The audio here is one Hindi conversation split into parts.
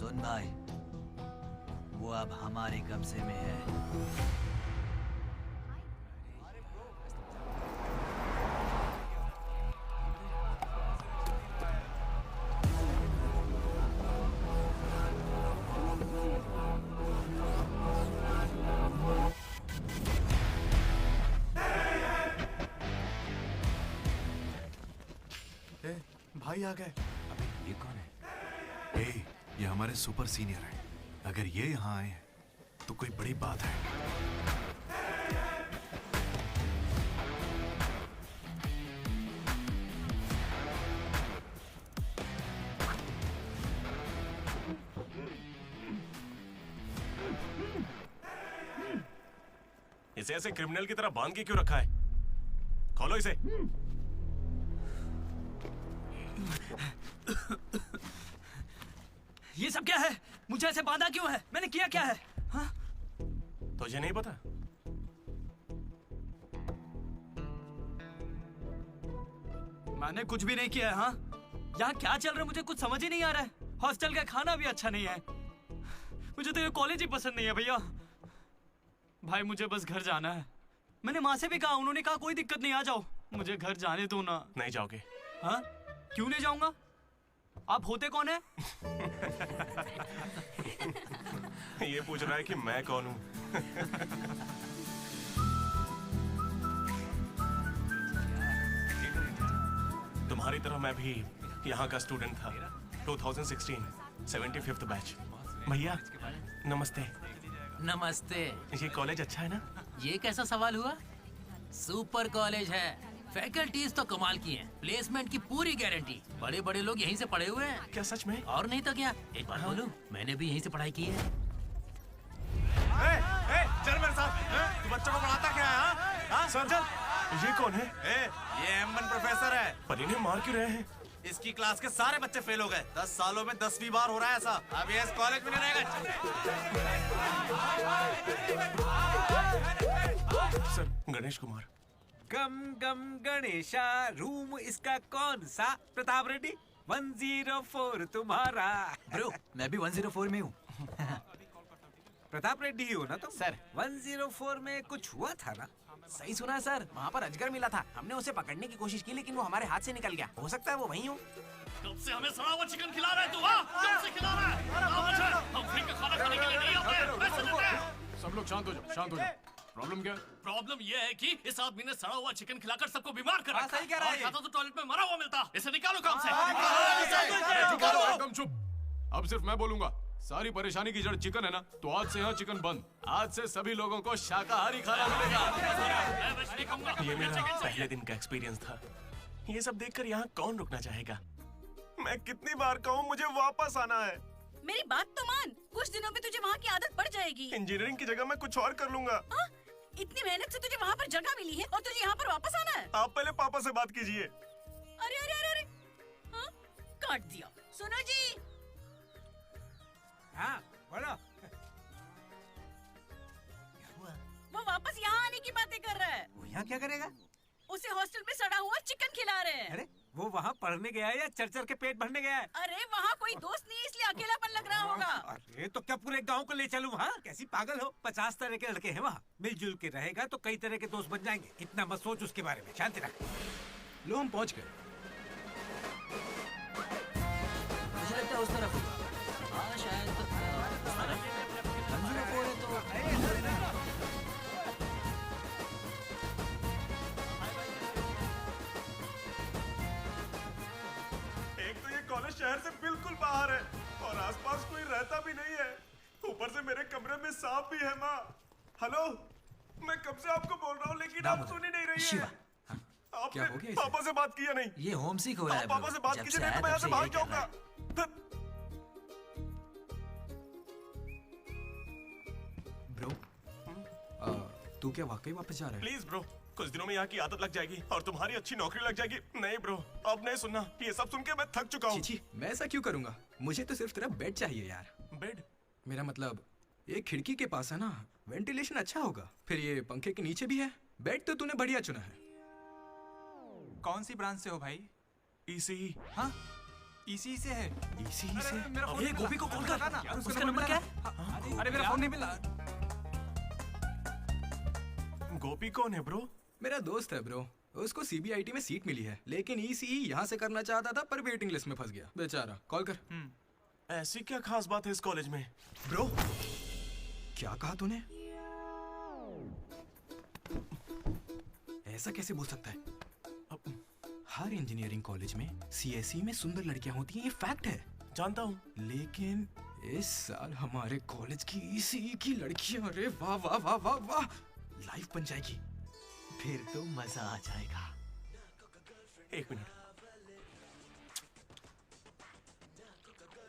सुन भाई, वो अब हमारे कब्जे में है। भाई आ गए। अबे ये कौन है? ये हमारे सुपर सीनियर हैं। अगर ये यहाँ आए हैं तो कोई बड़ी बात है। इसे ऐसे क्रिमिनल की तरह बांध के क्यों रखा है? खोलो इसे। ये सब क्या है? मुझे ऐसे बांधा क्यों है? मैंने किया क्या है? हाँ? तुझे नहीं पता? मैंने कुछ भी नहीं किया है। हाँ? यहाँ क्या चल रहा है मुझे कुछ समझ ही नहीं आ रहा है। हॉस्टल का खाना भी अच्छा नहीं है। मुझे तो ये कॉलेज ही पसंद नहीं है भैया। भाई मुझे बस घर जाना है। मैंने माँ से भी कहा, उन्होंने कहा कोई दिक्कत नहीं, आ जाओ। मुझे घर जाने दो ना। नहीं जाओगे? हाँ? क्यों नहीं जाऊंगा? आप होते कौन है? ये पूछ रहा है कि मैं कौन हूँ। तुम्हारी तरह मैं भी यहाँ का स्टूडेंट था। 2016 75th बैच। भैया नमस्ते। नमस्ते। ये कॉलेज अच्छा है ना? ये कैसा सवाल हुआ? सुपर कॉलेज है। फैकल्टीज तो कमाल की हैं। प्लेसमेंट की पूरी गारंटी। बड़े बड़े लोग यहीं से पढ़े हुए हैं। क्या सच में? और नहीं तो क्या। एक बात बोलूं, मैंने भी यहीं से पढ़ाई की है। चल मेरे साथ। तू बच्चों को पढ़ाता क्या है? हाँ? सर ये कौन है? ये M1 प्रोफेसर है। पर इन्हें मार क्यों रहे हैं? इसकी क्लास के सारे बच्चे फेल हो गए। 10 सालों में 10वीं बार हो रहा है ऐसा। अब ये इस कॉलेज में नहीं रहेगा। सर गणेश कुमार। गम गम गणेशा। रूम इसका कौन सा? प्रताप रेड्डी 104 तुम्हारा। ब्रो मैं भी 104 में हूँ। प्रताप रेड्डी ही हो ना तुम? सर 104 में कुछ हुआ था ना? सही सुना है सर, वहाँ पर अजगर मिला था। हमने उसे पकड़ने की कोशिश की लेकिन वो हमारे हाथ से निकल गया। हो सकता है वो वही हो। कब से हमें सड़ा हुआ चिकन खिला रहा है तू? हाँ? कब से खिला रहा है? हम फ्री का खाना खाने के लिए नहीं आते। पैसे देते हैं। सब लोग शांत हो जाओ, शांत हो जाओ। प्रॉब्लम क्या है? प्रॉब्लम ये है कि इस आदमी ने सड़ा हुआ चिकन खिलाकर सबको बीमार कर रखा है। सही कह रहा है। और खाता तो टॉयलेट में मरा हुआ मिलता। इसे निकालो काम से। एकदम चुप। अब सिर्फ मैं बोलूंगा। सारी परेशानी की जड़ चिकन है ना, तो आज से यहाँ चिकन बंद। आज से सभी लोगों को शाकाहारी खाना मिलेगा। मैं वैसे नहीं खाऊंगा। ये मेरा चिकन चाहिए। पहले दिन का एक्सपीरियंस था। ये सब देखकर यहाँ कौन रुकना चाहेगा? मैं कितनी बार कहूँ मुझे वापस आना है। मेरी बात तो मान। कुछ दिनों में तुझे वहाँ की आदत पड़ जाएगी। इंजीनियरिंग की जगह मैं कुछ और कर लूंगा। इतनी मेहनत से तुझे वहाँ पर जगह मिली है और तुझे यहाँ पर वापस आना है? आप पहले पापा से बात कीजिए। अरे अरे अरे अरे, हाँ? काट दिया। सुनो जी। हाँ बोलो। वो वापस यहाँ आने की बातें कर रहा है। वो यहाँ क्या करेगा? उसे हॉस्टल में सड़ा हुआ चिकन खिला रहे हैं। अरे वो वहाँ पढ़ने गया है या चर के पेट भरने गया है? अरे वहाँ कोई दोस्त नहीं है इसलिए अकेलापन लग रहा होगा। अरे तो क्या पूरे गांव को ले चलूं? हाँ कैसी पागल हो? 50 तरह के लड़के हैं वहाँ। मिलजुल के रहेगा तो कई तरह के दोस्त बन जाएंगे। इतना मत सोच उसके बारे में। शांति रख। लो हम पहुंच गए। मुझे लगता है उस तरफ होगा। हाँ शायद उस तरफ। 104 है तो एक तो ये कॉलेज शहर से बिल्कुल बाहर है और आसपास कोई रहता भी नहीं है। ऊपर से मेरे कमरे में सांप भी है। माँ हेलो, मैं कब से आपको बोल रहा हूँ लेकिन आप सुन ही नहीं रही है। क्या हो आपने गया पापा से बात किया नहीं? ये होम सिक हो रहा है। आप पापा से बात कीजिए नहीं तो मैं यहाँ से भाग जाऊंगा। ब्रो तू क्या वाकई वापस जा रहा है? प्लीज ब्रो, कुछ दिनों में यहाँ की आदत लग जाएगी और तुम्हारी अच्छी नौकरी लग जाएगी। नहीं ब्रो, अब नहीं सुनना। ये सब सुन के मैं थक चुका हूँ। छी, मैं ऐसा क्यों करूंगा? मुझे तो सिर्फ तेरा बेड चाहिए यार। बेड? मेरा मतलब ये खिड़की के पास है ना, वेंटिलेशन अच्छा होगा। फिर ये पंखे के नीचे भी है। बेड तो तूने बढ़िया चुना है। कौन सी ब्रांच से हो भाई? ईसीई। हाँ इसी से है। इसी से? मेरा फोन ये गोपी को कॉल कर। उसका नंबर क्या है? अरे मेरा फोन नहीं मिला। गोपी कौन है ब्रो? मेरा दोस्त है ब्रो। उसको सीबीआईटी में सीट मिली है, लेकिन ईसीई यहाँ से करना चाहता था पर वेटिंग लिस्ट में फंस गया बेचारा। कॉल कर। ऐसी क्या खास बात है इस कॉलेज में? ब्रो क्या कहा तूने? ऐसा कैसे बोल सकता है? हर इंजीनियरिंग कॉलेज में सीएसई में सुंदर लड़कियां होती हैं, ये फैक्ट है। जानता हूँ, लेकिन इस साल हमारे कॉलेज की ईसीई की लड़कियां, अरे वाह वाह वाह वाह वाह, लाइफ बन जाएगी। फिर तो मजा आ जाएगा। एक मिनट।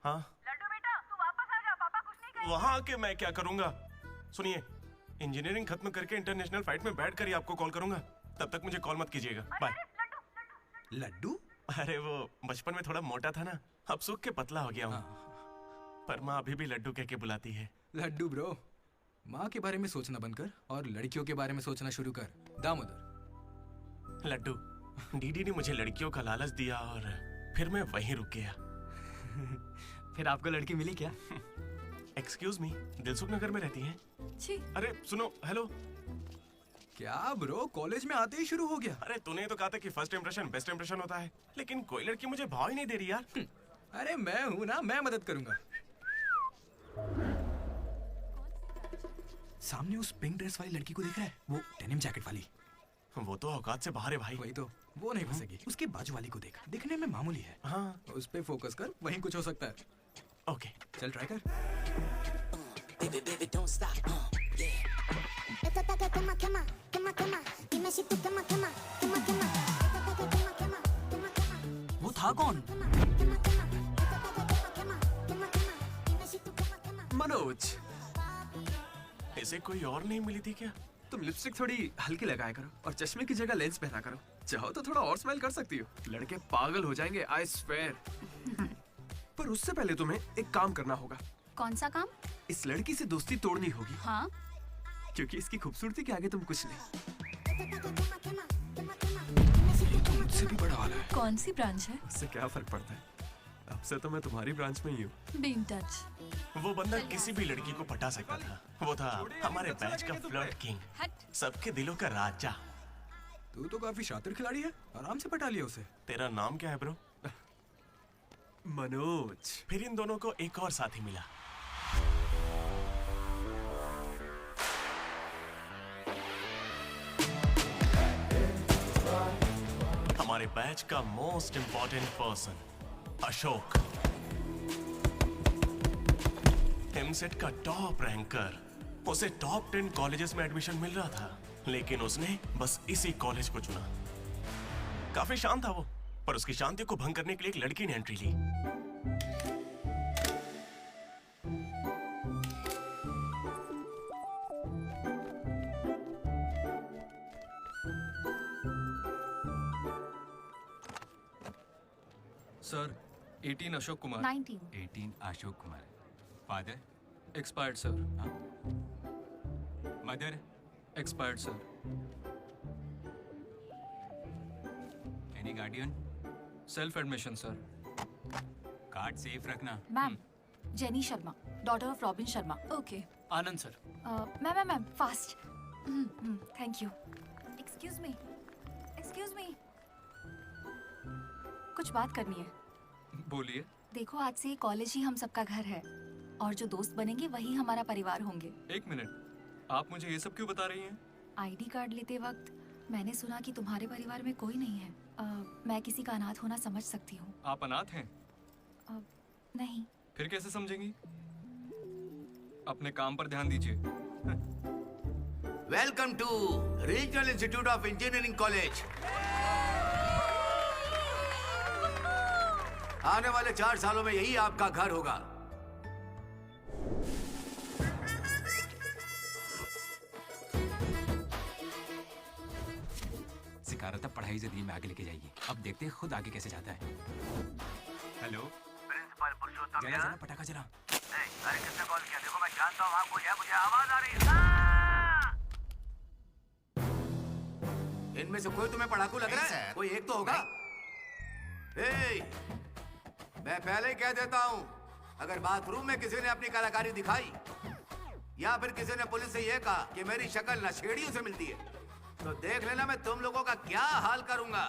हाँ लड्डू बेटा तू वापस आ जा, पापा कुछ नहीं कहेंगे। वहां आके मैं क्या करूंगा? सुनिए, इंजीनियरिंग खत्म करके इंटरनेशनल फाइट में बैठकर ही आपको कॉल करूंगा। तब तक मुझे कॉल मत कीजिएगा। बाय। लड्डू? अरे वो बचपन में थोड़ा मोटा था ना, अब सूख के पतला हो गया हूँ। पर माँ अभी भी लड्डू कह के बुलाती है। लड्डू ब्रो, माँ के बारे में सोचना बंद कर और लड़कियों के बारे में सोचना शुरू कर। दामोदर। लड्डू, डीडी ने मुझे लड़कियों का लालच दिया और फिर मैं वहीं रुक गया। फिर आपको लड़की मिली क्या? एक्सक्यूज मी, दिलसुख नगर में रहती हैं? छी। अरे सुनो, हेलो। क्या ब्रो, कॉलेज में आते ही शुरू हो गया? अरे तूने तो कहा था कि फर्स्ट इंप्रेशन बेस्ट इंप्रेशन होता है, लेकिन कोई लड़की मुझे भाव ही नहीं दे रही यार। अरे मैं हूं ना, मैं मदद करूंगा। सामने उस पिंक ड्रेस वाली लड़की को देख रहा है? वो डेनिम जैकेट वाली। वो तो औकात से बाहर है भाई। वही तो, वो नहीं फंसेगी। उसके बाजू वाली को देख, दिखने में मामूली है। हाँ, उस पे फोकस कर, वहीं कुछ हो सकता है। ओके चल ट्राई कर। वो था कौन? मनोज, इसे कोई और नहीं मिली थी क्या? तुम लिपस्टिक थोड़ी हल्की लगाया करो और चश्मे की जगह लेंस पहना करो। चाहो तो थोड़ा और स्माइल कर सकती हो, लड़के पागल हो जाएंगे, आई स्वेयर। पर उससे पहले तुम्हें एक काम करना होगा। कौन सा काम? इस लड़की से दोस्ती तोड़नी होगी। हाँ? क्योंकि इसकी खूबसूरती के आगे तुम कुछ नहीं। मुझसे भी बड़ा वाला है। कौन सी ब्रांच है? उससे क्या फर्क पड़ता है, अब से तो मैं तुम्हारी ब्रांच में ही हूँ। Be in touch. वो बंदा किसी भी लड़की को पटा सकता था। वो था हमारे बैच का फ्लर्ट किंग, सबके दिलों का राजा। तू तो काफी शातिर खिलाड़ी है, आराम से पटा लिया उसे। तेरा नाम क्या है ब्रो? मनोज। फिर इन दोनों को एक और साथी मिला। हमारे बैच का most important person, Ashok, EAMCET का टॉप रैंकर। उसे टॉप 10 कॉलेजेस में एडमिशन मिल रहा था, लेकिन उसने बस इसी कॉलेज को चुना। काफी शांत था वो, पर उसकी शांति को भंग करने के लिए एक लड़की ने एंट्री ली। Sir, 18 Ashok Kumar. 19। 18 Ashok Kumar. Father? Expired sir. Mother? Expired sir. Any guardian? Self admission sir. Card safe रखना। Ma'am, Jenny Sharma, daughter of Robin Sharma. Okay. Anand sir. Ma'am fast. Thank you. Excuse me, कुछ बात करनी है। बोलिए। देखो, आज से ये कॉलेज ही हम सबका घर है और जो दोस्त बनेंगे वही हमारा परिवार होंगे। एक मिनट, आप मुझे ये सब क्यों बता रही हैं? आईडी कार्ड लेते वक्त मैंने सुना कि तुम्हारे परिवार में कोई नहीं है। मैं किसी का अनाथ होना समझ सकती हूँ। आप अनाथ हैं? नहीं। फिर कैसे समझेंगी? अपने काम पर ध्यान दीजिए। Welcome to Regional Institute of Engineering College. आने वाले 4 सालों में यही आपका घर होगा। सिखा रहा था पढ़ाई जिंदगी में आगे लेके जाएगी। अब देखते हैं खुद आगे कैसे जाता है। हेलो प्रिंसिपल पुरुषोत्तम, जरा जरा पटाखा जरा। अरे किसने कॉल किया? देखो मैं जानता हूँ आपको, यह मुझे आवाज आ रही है। इनमें से कोई तुम्हें पढ़ाकू लग रहा है? कोई एक तो होगा। मैं पहले ही कह देता हूँ, अगर बाथरूम में किसी ने अपनी कलाकारी दिखाई या फिर किसी ने पुलिस से यह कहा कि मेरी शक्ल नशेड़ियों से मिलती है, तो देख लेना मैं तुम लोगों का क्या हाल करूंगा।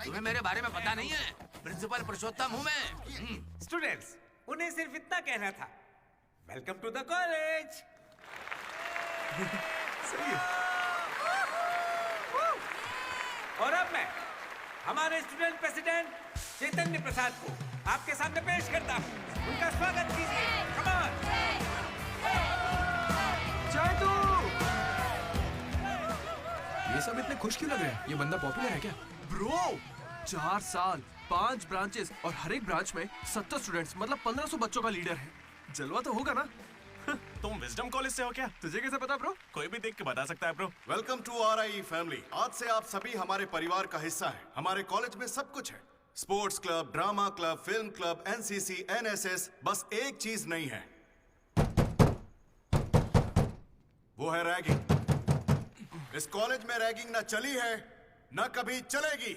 तुम्हें मेरे बारे में पता नहीं है? प्रिंसिपल पुरुषोत्तम हूँ मैं। स्टूडेंट्स, उन्हें सिर्फ इतना कहना था, वेलकम टू द कॉलेज। सही है। और अब मैं हमारे स्टूडेंट प्रेसिडेंट चैतन्य प्रसाद को आपके सामने पेश करता हूँ। उनका स्वागत कीजिए। Come on. चैतू! ये सब इतने खुश क्यों लग रहे हैं? ये बंदा पॉपुलर है क्या? ब्रो, 4 साल, 5 ब्रांचेस और हर एक ब्रांच में 70 स्टूडेंट्स, मतलब 1500 बच्चों का लीडर है। जलवा तो होगा ना? तुम विजडम कॉलेज से हो क्या? तुझे कैसे पता ब्रो? कोई भी देख के बता सकता है bro. Welcome to RIE family. आज से आप सभी हमारे परिवार का हिस्सा हैं। हमारे कॉलेज में सब कुछ है, sports club, drama club, film club, NCC, NSS। बस एक चीज नहीं है, वो है रैगिंग। इस कॉलेज में रैगिंग ना चली है, ना कभी चलेगी।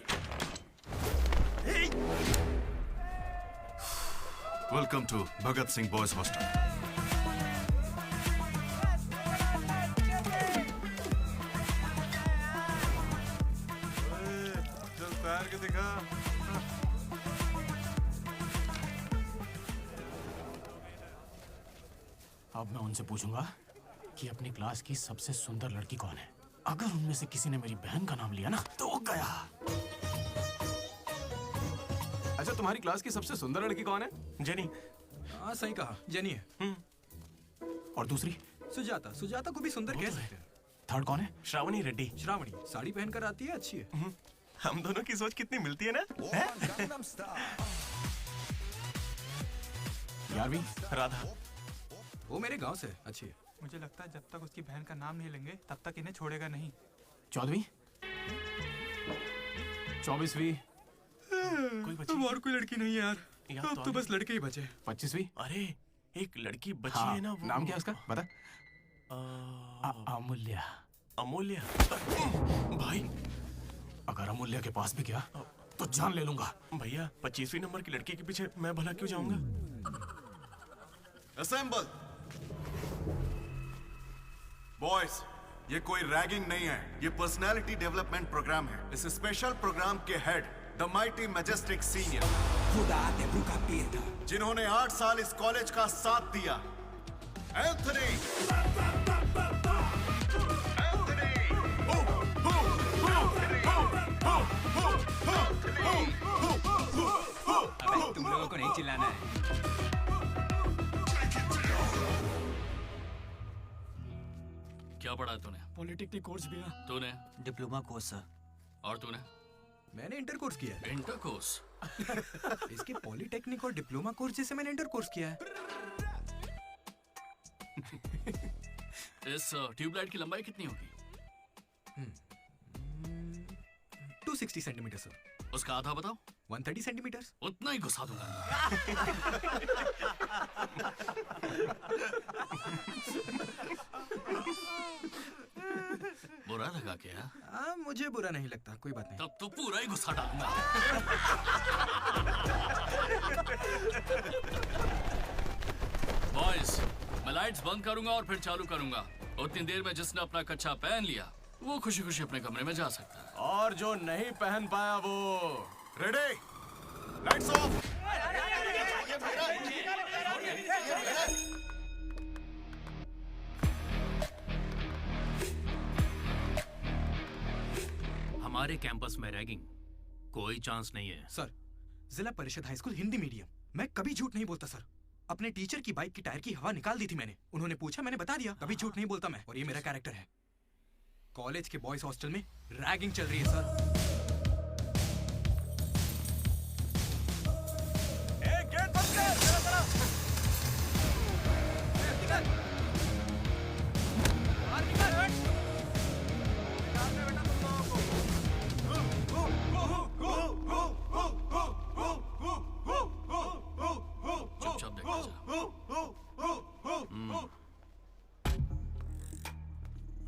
Welcome to Bhagat Singh Boys Hostel. तैयार के दिखा। अब मैं उनसे पूछूंगा कि अपनी क्लास की सबसे सुंदर लड़की कौन है। अगर उनमें से किसी ने मेरी बहन का नाम लिया ना तो गया। अच्छा, तुम्हारी क्लास की सबसे सुंदर लड़की कौन है? जेनी। हाँ सही कहा, जेनी है। और दूसरी? सुजाता। सुजाता को भी सुंदर कह सकते हैं। थर्ड कौन है? श्रावणी रेड्डी। श्रावणी साड़ी पहनकर आती है, अच्छी है। हम दोनों की सोच कितनी मिलती है ना? यारवी? राधा। वो मेरे गांव से, अच्छी है। मुझे लगता है जब तक उसकी बहन का नाम नहीं लेंगे तब तक इन्हें छोड़ेगा नहीं। 14वीं? 24वीं? कोई बची? और कोई लड़की नहीं है यार, अब तो बस लड़के ही बचे। 25वीं? अरे एक लड़की बची हाँ, है ना, वो नाम क्या है उसका? बता। अमूल्य। अमूल्य? भाई अगर अमूल्य के पास भी गया तो जान ले लूंगा। भैया 25वीं नंबर की लड़की के पीछे मैं भला क्यों जाऊंगा? असेंबल। बॉयज, ये कोई रैगिंग नहीं है, ये पर्सनालिटी डेवलपमेंट प्रोग्राम है। इस स्पेशल प्रोग्राम के head the mighty majestic senior, जिन्होंने 8 साल इस कॉलेज का साथ दिया, एंथनी। तुम लोगों को नहीं चिल्लाना है। क्या पढ़ा तूने? पॉलिटेक्निक कोर्स भी है। तूने? Diploma course sir. और तूने? मैंने इंटर कोर्स किया है। Inter course? इसके पॉलिटेक्निक और डिप्लोमा कोर्स जैसे मैंने इंटर कोर्स किया है। इस ट्यूबलाइट की लंबाई कितनी होगी? 260 सेंटीमीटर सर। उसका आधा बताओ। 130 सेंटीमीटर। उतना ही घुसा दूंगा। बुरा लगा क्या? मुझे बुरा नहीं लगता, कोई बात नहीं। तब तो पूरा ही गुस्सा डालूंगा। बॉयज, मैं लाइट्स बंद करूंगा और फिर चालू करूंगा। उतनी देर में जिसने अपना कच्छा पहन लिया वो खुशी खुशी अपने कमरे में जा सकता है। और जो नहीं पहन पाया वो रेडी, लाइट्स ऑफ। हमारे कैंपस में रैगिंग कोई चांस नहीं है सर। जिला परिषद हाई स्कूल हिंदी मीडियम, मैं कभी झूठ नहीं बोलता सर। अपने टीचर की बाइक की टायर की हवा निकाल दी थी मैंने। उन्होंने पूछा, मैंने बता दिया। कभी झूठ नहीं बोलता मैं, और ये मेरा कैरेक्टर है। कॉलेज के बॉयज हॉस्टल में रैगिंग चल रही है सर।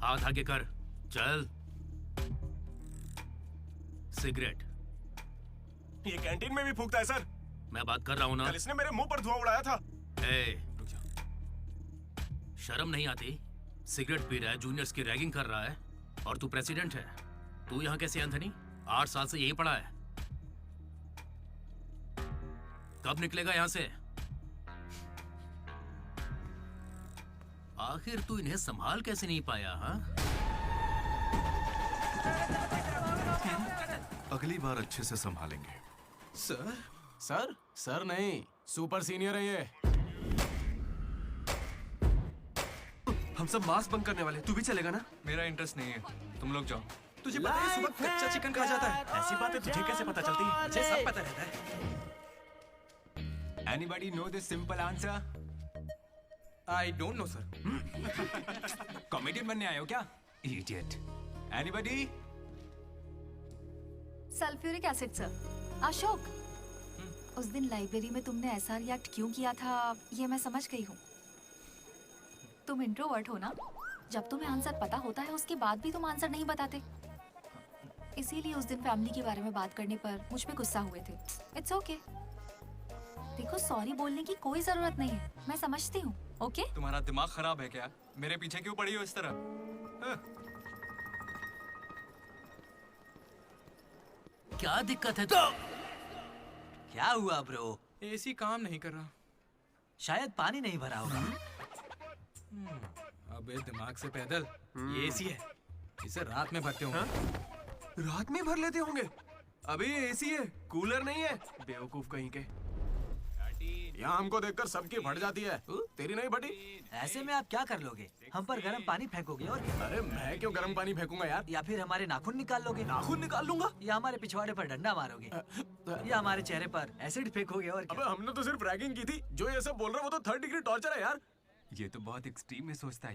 हाथ आगे कर, चल। सिगरेट। ये कैंटीन में भी फूकता है सर। मैं बात कर रहा हूँ ना। कल इसने मेरे मुंह पर धुआं उड़ाया था। शर्म नहीं आती? सिगरेट पी रहा है, जूनियर्स की रैगिंग कर रहा है, और तू प्रेसिडेंट है। तू यहाँ कैसे एंथनी? 8 साल से यही पड़ा है। कब निकलेगा यहाँ से? आखिर तू इन्हें संभाल कैसे नहीं पाया? हाँ, अगली बार अच्छे से संभालेंगे। सर सर सर नहीं, सुपर सीनियर है ये। हम सब मास्क बंद करने वाले, तू भी चलेगा ना? मेरा इंटरेस्ट नहीं है, तुम लोग जाओ। तुझे पता है सुबह कच्चा चिकन खा जाता है? ऐसी बातें तुझे कैसे पता चलती है? मुझे सब पता रहता है। Anybody know this simple answer? I don't know, sir. Comedian बनने आए हो क्या? Idiot. Anybody? Sulphuric acid sir. Ashok, उस दिन लाइब्रेरी में तुमने ऐसा रिएक्ट क्यों किया था, ये मैं समझ गई हूँ। तुम इंट्रोवर्ट हो ना? जब तुम्हें आंसर पता होता है उसके बाद भी तुम आंसर नहीं बताते। इसीलिए उस दिन फैमिली के बारे में बात करने पर मुझ पे गुस्सा हुए थे। It's okay. देखो, सॉरी बोलने की कोई जरूरत नहीं है, मैं समझती हूँ। ओके? तुम्हारा दिमाग खराब है क्या? मेरे पीछे क्यों पड़ी हो इस तरह? क्या दिक्कत है? क्या हुआ ब्रो? एसी काम नहीं कर रहा। शायद पानी नहीं भरा होगा। अबे दिमाग से पैदल, ये एसी है, इसे रात में भरते होंगे। रात में भर लेते होंगे? अबे ये एसी है, कूलर नहीं है, बेवकूफ कहीं के। यहाँ हमको देखकर सबकी फट जाती है, तेरी नहीं फटी? ऐसे में आप क्या कर लोगे? हम पर गर्म पानी फेंकोगे और क्या? अरे मैं क्यों गर्म पानी फेंकूंगा यार? या फिर हमारे नाखून निकाल लोगे? नाखून निकाल लूंगा? या हमारे पिछवाड़े पर डंडा मारोगे? या हमारे चेहरे पर एसिड फेंकोगे और क्या? अबे हमने तो सिर्फ रैगिंग की थी, जो ये सब बोल रहा है वो तो 3rd डिग्री टॉर्चर है यार। ये तो बहुत एक्सट्रीम में सोचता है